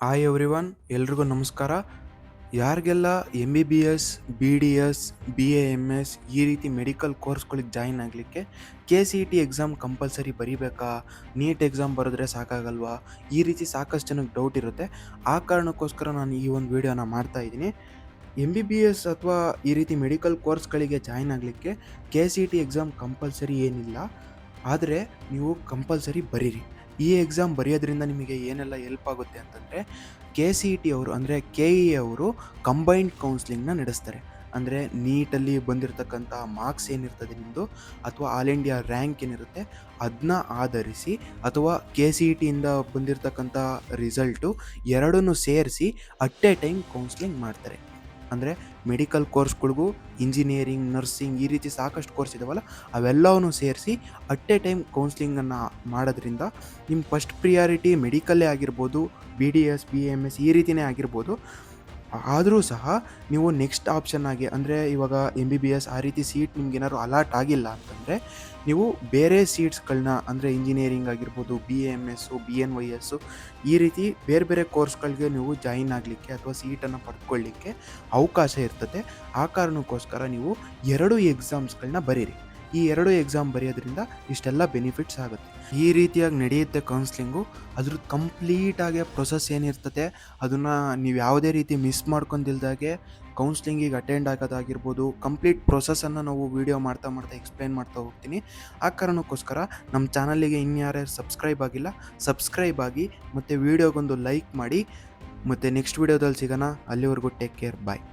Hi everyone, ಎಲ್ರಿಗೂ ನಮಸ್ಕಾರ. ಯಾರಿಗೆಲ್ಲ MBBS, BDS, BAMS ಈ ರೀತಿ ಮೆಡಿಕಲ್ ಕೋರ್ಸ್ಗಳಿಗೆ ಜಾಯಿನ್ ಆಗಲಿಕ್ಕೆ KCET ಎಕ್ಸಾಮ್ ಕಂಪಲ್ಸರಿ ಬರೀಬೇಕಾ, ನೀಟ್ ಎಕ್ಸಾಮ್ ಬರೆದ್ರೆ ಸಾಕಾಗಲ್ವಾ, ಈ ರೀತಿ ಸಾಕಷ್ಟು ಜನಕ್ಕೆ ಡೌಟ್ ಇರುತ್ತೆ. ಆ ಕಾರಣಕ್ಕೋಸ್ಕರ ನಾನು ಈ ಒಂದು ವಿಡಿಯೋನ ಮಾಡ್ತಾ ಇದ್ದೀನಿ. MBBS ಅಥವಾ ಈ ರೀತಿ ಮೆಡಿಕಲ್ ಕೋರ್ಸ್ಗಳಿಗೆ ಜಾಯಿನ್ ಆಗಲಿಕ್ಕೆ KCET ಎಕ್ಸಾಮ್ ಕಂಪಲ್ಸರಿ ಏನಿಲ್ಲ, ಆದರೆ ನೀವು ಕಂಪಲ್ಸರಿ ಬರೀರಿ. ಈ ಎಕ್ಸಾಮ್ ಬರೆಯೋದ್ರಿಂದ ನಿಮಗೆ ಏನೆಲ್ಲ ಹೆಲ್ಪ್ ಆಗುತ್ತೆ ಅಂತಂದರೆ, KCET ಅವರು ಅಂದರೆ KE ಅವರು ಕಂಬೈನ್ಡ್ ಕೌನ್ಸ್ಲಿಂಗ್ನ ನಡೆಸ್ತಾರೆ. ಅಂದರೆ ನೀಟಲ್ಲಿ ಬಂದಿರತಕ್ಕಂಥ ಮಾರ್ಕ್ಸ್ ಏನಿರ್ತದೆ ನಿಮ್ಮದು, ಅಥವಾ ಆಲ್ ಇಂಡಿಯಾ ರ್ಯಾಂಕ್ ಏನಿರುತ್ತೆ ಅದನ್ನ ಆಧರಿಸಿ, ಅಥವಾ KCETಯಿಂದ ಬಂದಿರತಕ್ಕಂಥ ರಿಸಲ್ಟು ಎರಡನ್ನೂ ಸೇರಿಸಿ ಅಟ್ ಎ ಟೈಮ್ ಕೌನ್ಸ್ಲಿಂಗ್ ಮಾಡ್ತಾರೆ. ಅಂದರೆ ಮೆಡಿಕಲ್ ಕೋರ್ಸ್ಗಳಿಗೂ ಇಂಜಿನಿಯರಿಂಗ್, ನರ್ಸಿಂಗ್ ಈ ರೀತಿ ಸಾಕಷ್ಟು ಕೋರ್ಸ್ ಇದಾವಲ್ಲ, ಅವೆಲ್ಲವನ್ನೂ ಸೇರಿಸಿ ಅಟ್ ಎ ಟೈಮ್ ಕೌನ್ಸ್ಲಿಂಗನ್ನು ಮಾಡೋದ್ರಿಂದ ನಿಮ್ಮ ಫಸ್ಟ್ ಪ್ರಿಯಾರಿಟಿ ಮೆಡಿಕಲ್ಲೇ ಆಗಿರ್ಬೋದು, BDS, BAMS ಈ ರೀತಿಯೇ ಆಗಿರ್ಬೋದು. ಆದರೂ ಸಹ ನೀವು ನೆಕ್ಸ್ಟ್ ಆಪ್ಷನ್ ಆಗಿ, ಅಂದರೆ ಇವಾಗ MBBS ಆ ರೀತಿ ಸೀಟ್ ನಿಮ್ಗೇನಾದ್ರು ಅಲಾಟ್ ಆಗಿಲ್ಲ ಅಂತಂದರೆ, ನೀವು ಬೇರೆ ಸೀಟ್ಸ್ಗಳನ್ನ, ಅಂದರೆ ಇಂಜಿನಿಯರಿಂಗ್ ಆಗಿರ್ಬೋದು, BAMS, BNYS ಈ ರೀತಿ ಬೇರೆ ಬೇರೆ ಕೋರ್ಸ್ಗಳಿಗೆ ನೀವು ಜಾಯಿನ್ ಆಗಲಿಕ್ಕೆ ಅಥವಾ ಸೀಟನ್ನು ಪಡ್ಕೊಳ್ಳಿಕ್ಕೆ ಅವಕಾಶ ಇರ್ತದೆ. ಆ ಕಾರಣಕ್ಕೋಸ್ಕರ ನೀವು 2 ಎಕ್ಸಾಮ್ಸ್ಗಳನ್ನ ಬರೀರಿ. ಈ 2 ಎಕ್ಸಾಮ್ ಬರೆಯೋದ್ರಿಂದ ಇಷ್ಟೆಲ್ಲ ಬೆನಿಫಿಟ್ಸ್ ಆಗುತ್ತೆ. ಈ ರೀತಿಯಾಗಿ ನಡೆಯುತ್ತೆ ಕೌನ್ಸ್ಲಿಂಗು. ಅದ್ರ ಕಂಪ್ಲೀಟಾಗಿ ಪ್ರೊಸೆಸ್ ಏನಿರ್ತದೆ ಅದನ್ನು ನೀವು ಯಾವುದೇ ರೀತಿ ಮಿಸ್ ಮಾಡ್ಕೊಂದಿಲ್ದಾಗೆ ಕೌನ್ಸ್ಲಿಂಗಿಗೆ ಅಟೆಂಡ್ ಆಗೋದಾಗಿರ್ಬೋದು, ಕಂಪ್ಲೀಟ್ ಪ್ರೊಸೆಸನ್ನು ನಾವು ವೀಡಿಯೋ ಮಾಡ್ತಾ ಎಕ್ಸ್ಪ್ಲೈನ್ ಮಾಡ್ತಾ ಹೋಗ್ತೀನಿ. ಆ ಕಾರಣಕ್ಕೋಸ್ಕರ ನಮ್ಮ ಚಾನಲ್ಲಿಗೆ ಇನ್ಯಾರ್ಯಾರು ಸಬ್ಸ್ಕ್ರೈಬ್ ಆಗಿಲ್ಲ, ಸಬ್ಸ್ಕ್ರೈಬ್ ಆಗಿ, ಮತ್ತು ವೀಡಿಯೋಗೊಂದು ಲೈಕ್ ಮಾಡಿ. ಮತ್ತು ನೆಕ್ಸ್ಟ್ ವೀಡಿಯೋದಲ್ಲಿ ಸಿಗೋಣ. ಅಲ್ಲಿವರೆಗೂ ಟೇಕ್ ಕೇರ್, ಬಾಯ್.